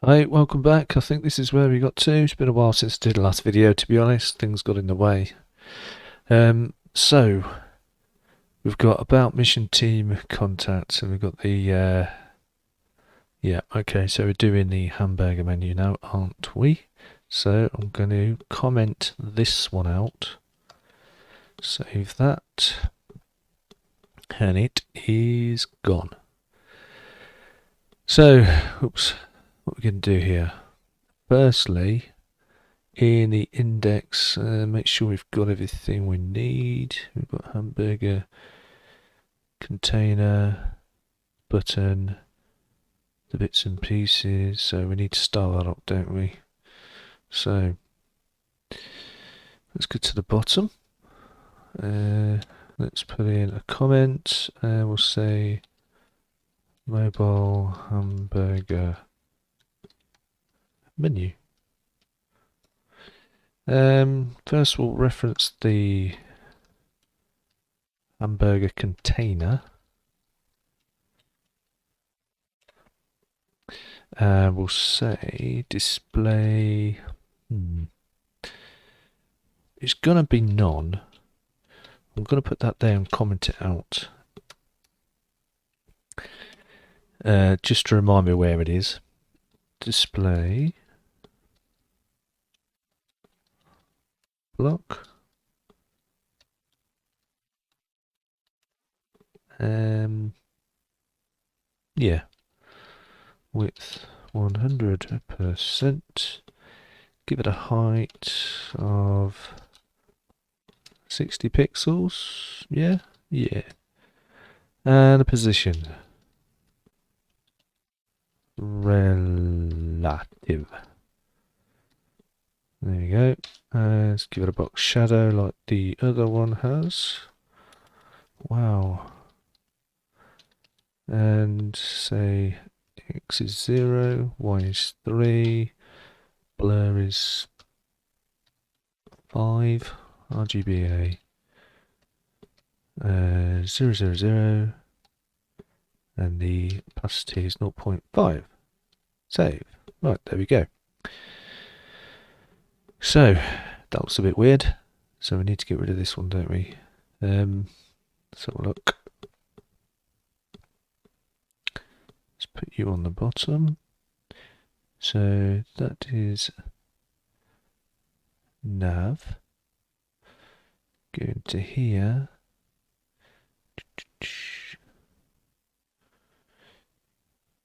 Hi, welcome back. I think this is where we got to. It's been a while since I did the last video, to be honest. Things got in the way. So we've got about mission team contacts, and we've got the yeah. Okay, so we're doing the hamburger menu now, aren't we? So I'm going to comment this one out. Save that, and it is gone. So, oops, what we're going to do here? Firstly, in the index, make sure we've got everything we need. We've got hamburger, container, button, the bits and pieces. So we need to start that up, don't we? So let's go to the bottom. Let's put in a comment. We'll say mobile hamburger menu. First we'll reference the hamburger container. We'll say display. It's gonna be none. I'm gonna put that there and comment it out. Just to remind me where it is. Display block. Yeah. Width 100%. Give it a height of 60 pixels. Yeah, yeah. And a position. Relative. There you go. Let's give it a box shadow like the other one has. Wow. And say X is 0, Y is 3, blur is 5, RGBA 000, and the opacity is 0.5. Save. Right, there we go. So that looks a bit weird. So we need to get rid of this one, don't we? Let's have a look. Let's put you on the bottom. So that is nav. Go into here.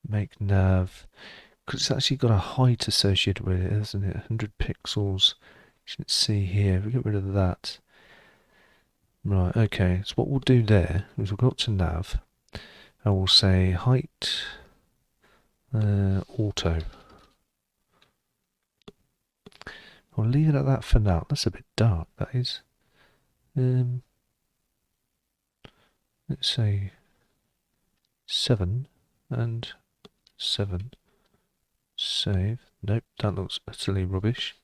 Make nav, because it's actually got a height associated with it, hasn't it? 100 pixels. You can see here. If we get rid of that. Right, okay. So what we'll do there is we'll go up to nav and we'll say height auto. I'll leave it at that for now. That's a bit dark, that is. Let's say 7 and 7. Save. Nope, that looks utterly rubbish.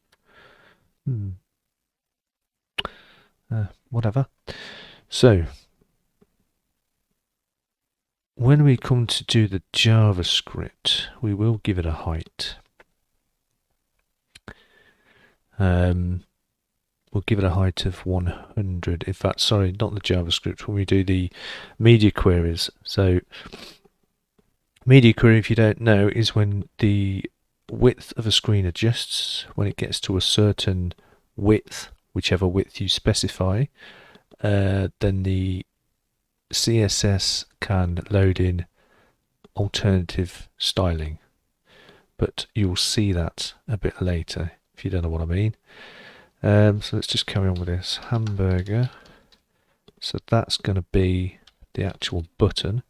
Whatever. So, when we come to do the JavaScript, we will give it a height. We'll give it a height of 100. In fact, sorry, not the JavaScript, when we do the media queries. So, media query, if you don't know, is when the width of a screen adjusts. When it gets to a certain width, whichever width you specify, then the CSS can load in alternative styling. But you'll see that a bit later, if you don't know what I mean. So let's just carry on with this. Hamburger. So that's going to be the actual button.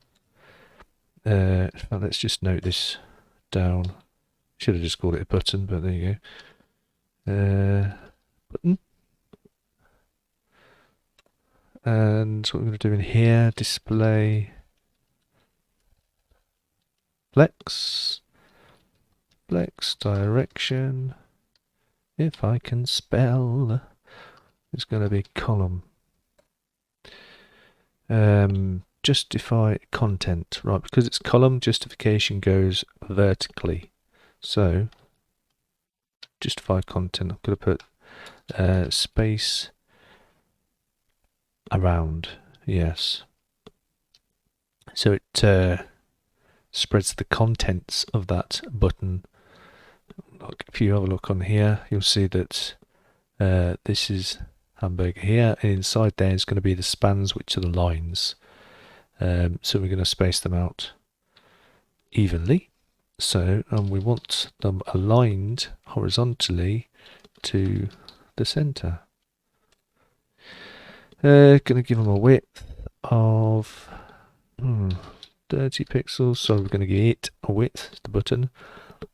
Let's just note this down. Should have just called it a button, but there you go. Button. And what we're going to do in here, display flex direction. If I can spell, it's going to be column. Justify content, right? Because it's column, justification goes vertically. So justify content. I'm going to put space around. Yes. So it spreads the contents of that button. Look, if you have a look on here, you'll see that this is Hamburger here, and inside there is going to be the spans, which are the lines. So we're going to space them out evenly. So we want them aligned horizontally to the center. Going to give them a width of 30 pixels. So we're going to give it a width, the button,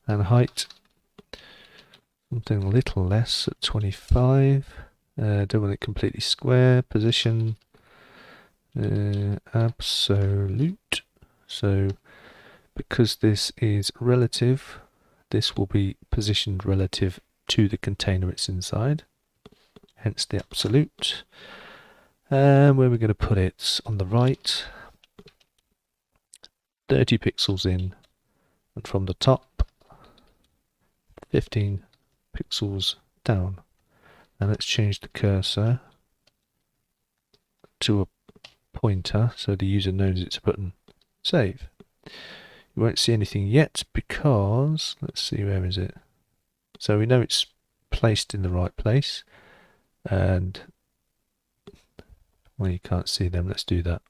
and height something a little less at 25. Don't want it completely square. Position absolute. So because this is relative, this will be positioned relative to the container it's inside, hence the absolute. And where we're going to put it on the right, 30 pixels in, and from the top 15 pixels down. And let's change the cursor to a pointer so the user knows it's a button. Save. You won't see anything yet because, let's see, where is it? So we know it's placed in the right place, and well, you can't see them. Let's do that.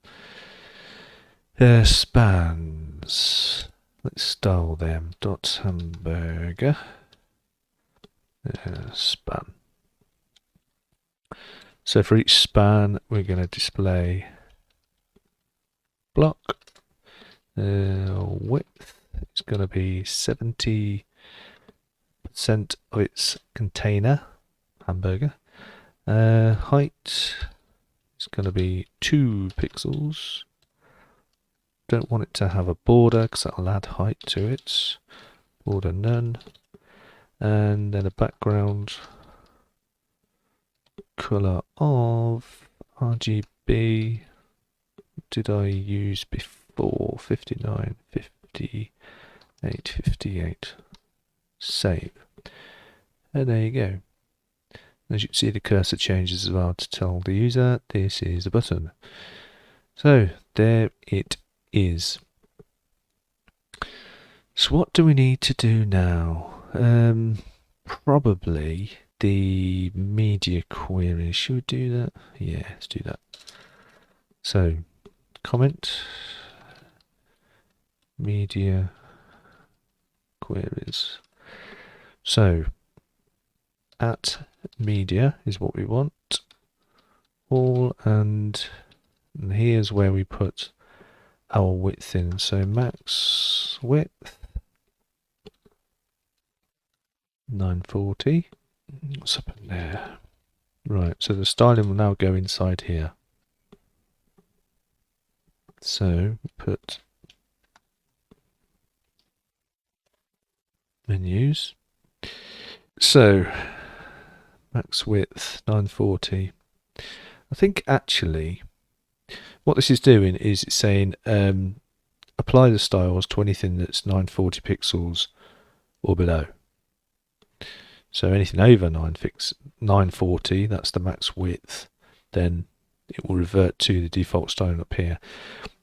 Spans. Let's style them. Hamburger. Span. So for each span, we're going to display block. Width is going to be 70% of its container, Hamburger. Height is going to be 2 pixels. Don't want it to have a border because that'll add height to it. Border none. And then a background color of RGB. Did I use before? 59, 58, 58. Save. And there you go. As you can see, the cursor changes as well to tell the user this is a button. So there it is. So what do we need to do now? Probably the media query. Should we do that? Yeah, let's do that. So comment media queries. So at media is what we want. All, and here's where we put our width in. So max width 940. What's up in there? Right, so the styling will now go inside here. So put menus. So max width 940. I think actually what this is doing is it's saying apply the styles to anything that's 940 pixels or below. So anything over 940, that's the max width, then it will revert to the default styling up here.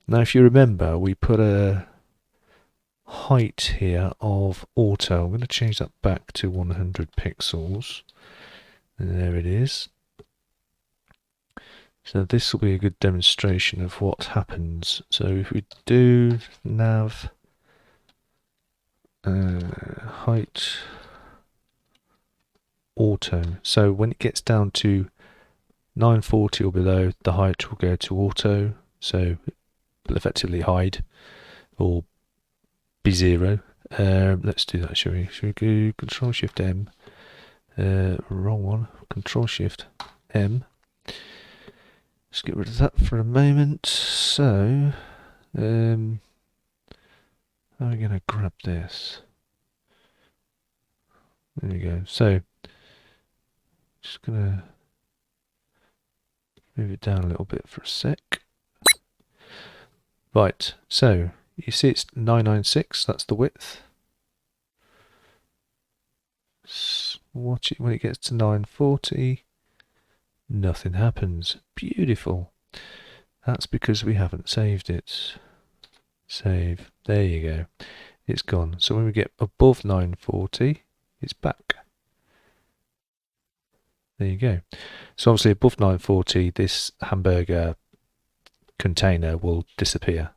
Now if you remember, we put a height here of auto. I'm going to change that back to 100 pixels. And there it is. So this will be a good demonstration of what happens. So if we do nav height auto, so when it gets down to 940 or below, the height will go to auto, so it'll effectively hide or be 0. Let's do that, shall we? Shall we go Control Shift M? Wrong one. Control Shift M. Let's get rid of that for a moment. So, how are we going to grab this? There we go. So, just going to move it down a little bit for a sec. Right, so you see it's 996, that's the width. Watch it when it gets to 940. Nothing happens. Beautiful. That's because we haven't saved it. Save. There you go. It's gone. So when we get above 940, it's back. There you go. So obviously above 940, this hamburger container will disappear.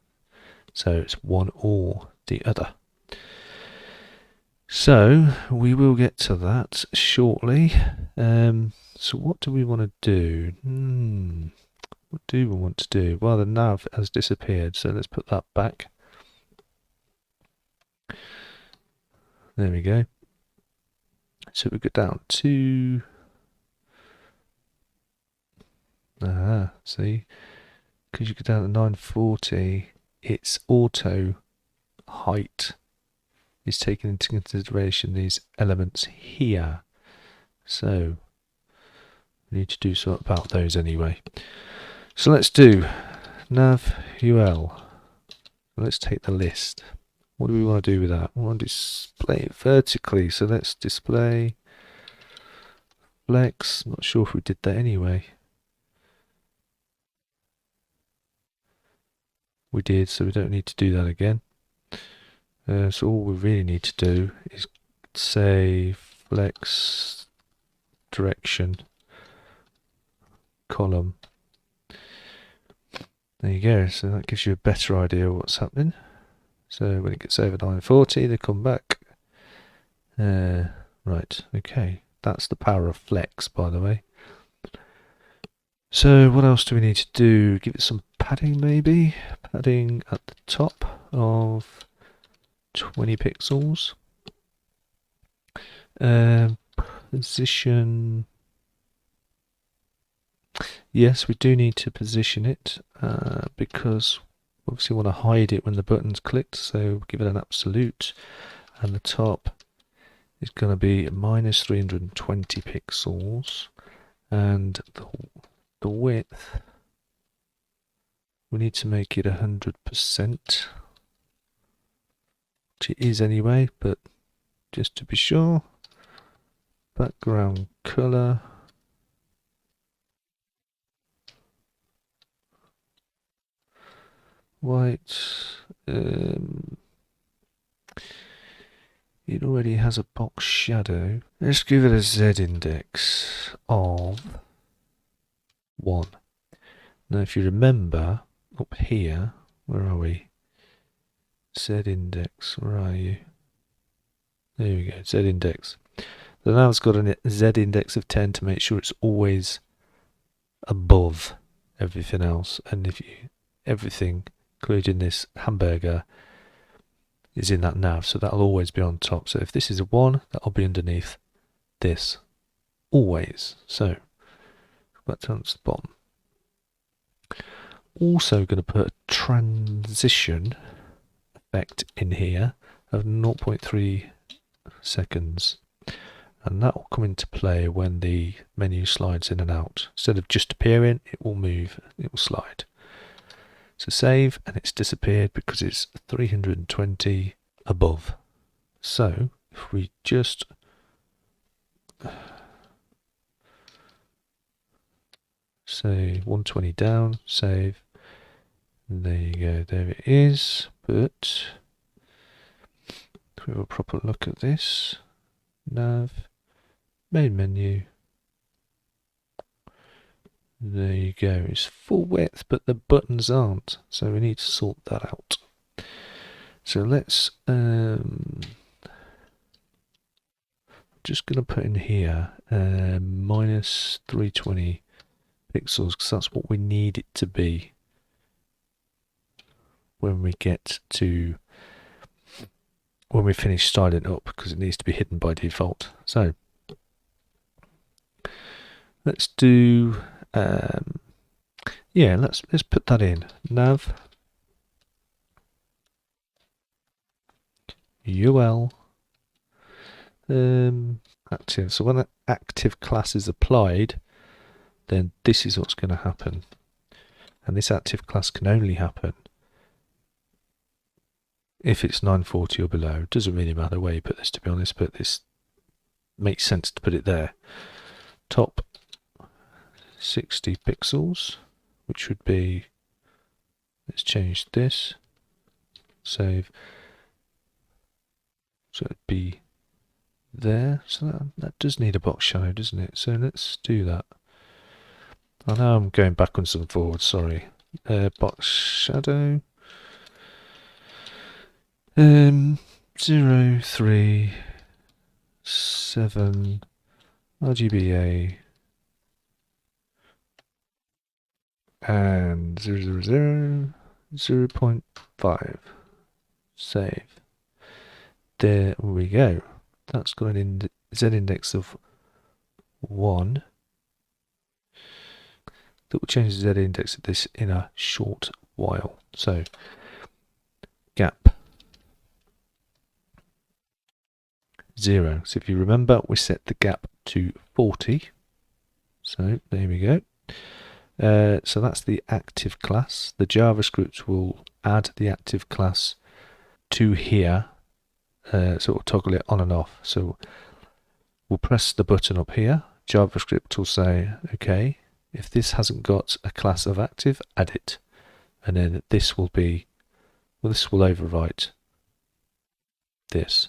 So it's one or the other. So we will get to that shortly. So what do we want to do? What do we want to do? Well, the nav has disappeared, so let's put that back. There we go. So we go down to... see? Because you go down to 940, its auto height is taking into consideration these elements here. So we need to do something about those anyway. So let's do nav ul. Let's take the list. What do we want to do with that? We want to display it vertically. So let's display flex. Not sure if we did that anyway. We did, so we don't need to do that again. So all we really need to do is say flex direction column. There you go. So that gives you a better idea of what's happening. So when it gets over 940, they come back. Right, okay. That's the power of flex, by the way. So what else do we need to do? Give it some padding, maybe? Padding at the top of 20 pixels. Position. Yes, we do need to position it because obviously we want to hide it when the button's clicked, so give it an absolute, and the top is going to be minus 320 pixels, and the width, we need to make it 100%, which it is anyway, but just to be sure. Background color, white. It already has a box shadow. Let's give it a Z index of 1. Now if you remember, up here, where are we? Z index, where are you? There we go, Z index. So now it's got a Z index of 10 to make sure it's always above everything else. And if you, everything, including this hamburger, is in that nav, so that'll always be on top. So if this is a 1, that'll be underneath this, always. So back down to the bottom. Also going to put a transition effect in here of 0.3 seconds, and that will come into play when the menu slides in and out. Instead of just appearing, it will move, it will slide. So save, and it's disappeared because it's 320 above. So if we just say 120 down, save, there you go, there it is. But if we have a proper look at this, nav, main menu, there you go, it's full width, but the buttons aren't, so we need to sort that out. So let's just going to put in here minus 320 pixels, because that's what we need it to be when we get to, when we finish styling it up, because it needs to be hidden by default. So let's do yeah, let's put that in. Nav ul active. So when an active class is applied, then this is what's going to happen. And this active class can only happen if it's 940 or below. It doesn't really matter where you put this, to be honest, but this makes sense to put it there. Top 60 pixels, which would be, let's change this, save, so it'd be there. So that does need a box shadow, doesn't it? So let's do that. I know I'm going backwards and forwards, sorry. Box shadow 037 RGBA and 0.5. Save. There we go. That's got an Z-index of 1. That will change the Z-index of this in a short while. So, gap 0. So if you remember, we set the gap to 40. So there we go. So that's the active class. The JavaScript will add the active class to here. So it will toggle it on and off. So we'll press the button up here. JavaScript will say, okay, if this hasn't got a class of active, add it. And then this will be, well, this will overwrite this.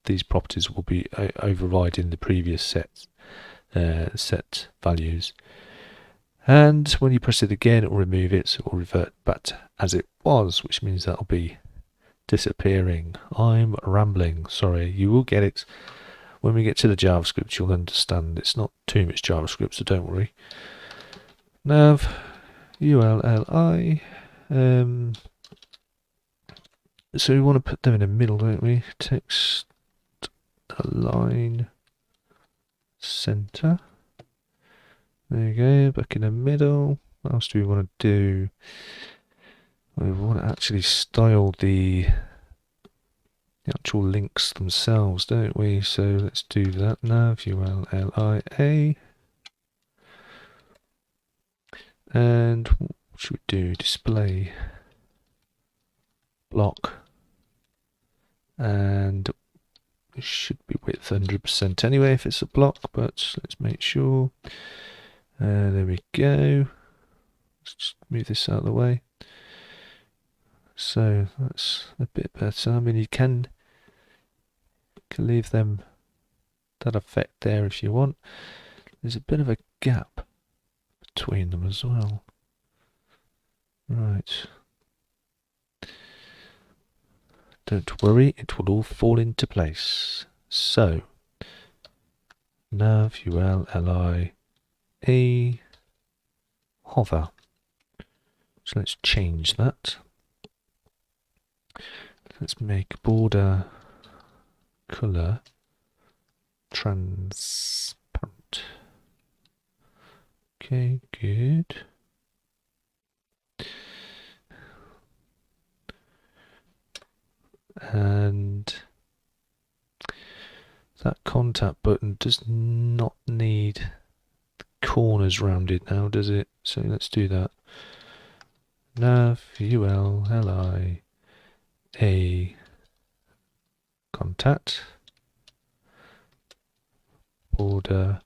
These properties will be overriding the previous set values. And when you press it again, it will remove it, so it will revert back to as it was, which means that will be disappearing. I'm rambling, sorry. You will get it. When we get to the JavaScript, you'll understand. It's not too much JavaScript, so don't worry. Nav, ULLI. So we want to put them in the middle, don't we? Text align center. There you go, back in the middle. What else do we want to do? We want to actually style the actual links themselves, don't we? So let's do that now. ULLIA. And what should we do? Display block. And it should be width 100% anyway if it's a block, but let's make sure. There we go. Let's just move this out of the way. So that's a bit better. I mean, you can leave them that effect there if you want. There's a bit of a gap between them as well. Right. Don't worry, it will all fall into place. So, nav ULLI hover. So let's change that. Let's make border color transparent. Okay, good. And that contact button does not need the corners rounded now, does it? So let's do that. Nav ULLI contact border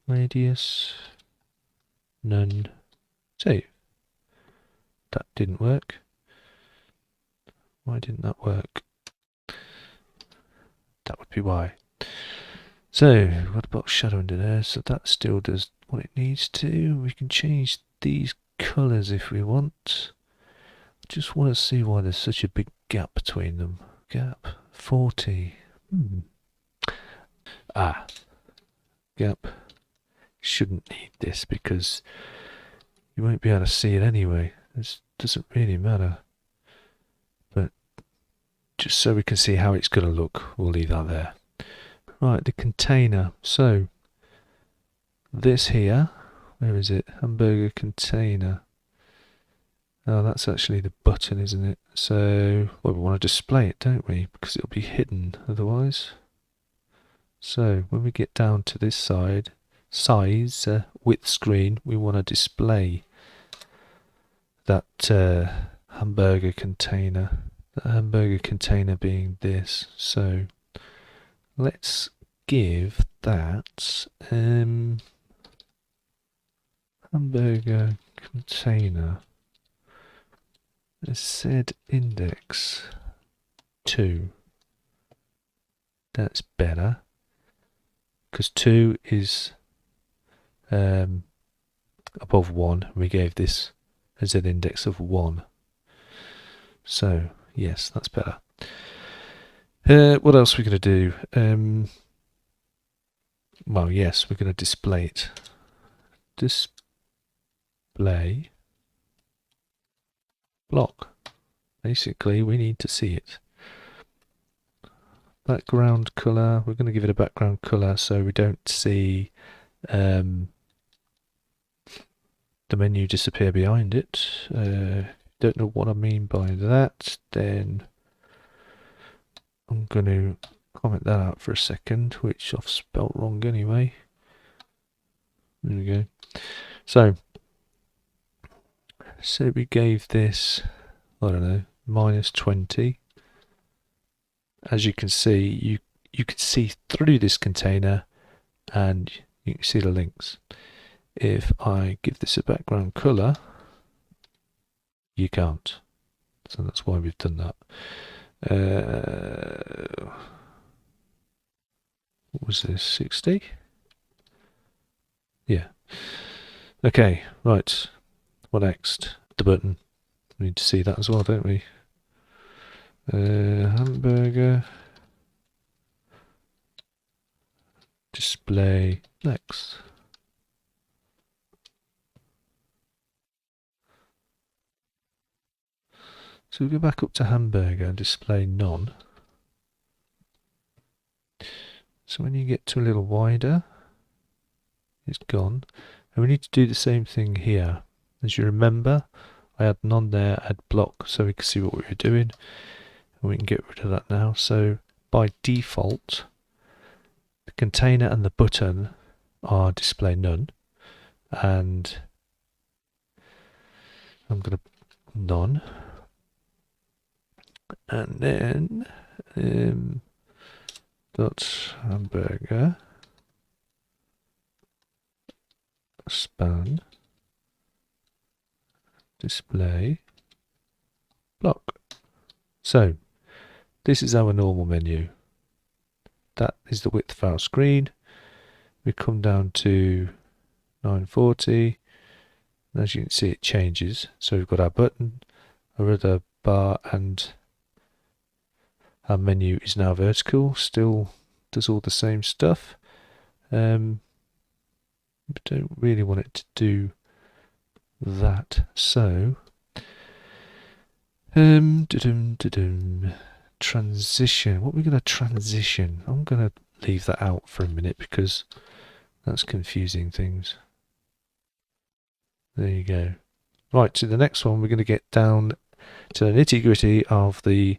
radius none. Save. That didn't work. Why didn't that work? That would be why. So, what about shadow under there? So that still does what it needs to. We can change these colours if we want. Just want to see why there's such a big gap between them. Gap 40. Gap. Shouldn't need this because you won't be able to see it anyway. This doesn't really matter. But just so we can see how it's going to look, we'll leave that there. Right, the container. So this here, where is it? Hamburger container. Oh, that's actually the button, isn't it? So, well, we want to display it, don't we? Because it'll be hidden otherwise. So, when we get down to this side, size, width screen, we want to display that hamburger container. The hamburger container being this. So, let's give that hamburger container a Z index 2. That's better, because 2 is above 1. We gave this a Z index of 1. So, yes, that's better. What else are we going to do? Well, yes, we're going to display it. Display block. Basically, we need to see it. Background color, we're going to give it a background color so we don't see the menu disappear behind it. Don't know what I mean by that, then I'm going to comment that out for a second, which I've spelt wrong anyway. There we go. So we gave this, I don't know, -20. As you can see, you can see through this container and you can see the links. If I give this a background color, you can't. So that's why we've done that. What was this, 60? Yeah. Okay, right. What next? The button. We need to see that as well, don't we? Hamburger. Display next. So we go back up to hamburger and display none. So when you get to a little wider, it's gone. And we need to do the same thing here. As you remember, I had none there, add block, so we can see what we were doing. And we can get rid of that now. So by default, the container and the button are display none. And I'm going to none. And then dot hamburger span display block. So this is our normal menu. That is the width of our screen. We come down to 940. And as you can see, it changes. So we've got our button, our other bar, and our menu is now vertical. Still does all the same stuff. We don't really want it to do that. So transition. What are we going to transition? I'm going to leave that out for a minute because that's confusing things. There you go. Right, to the next one, we're going to get down to the nitty-gritty of the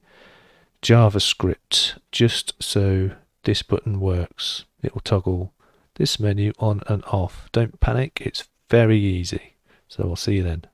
JavaScript, just so this button works. It will toggle this menu on and off. Don't panic, it's very easy. So I'll see you then.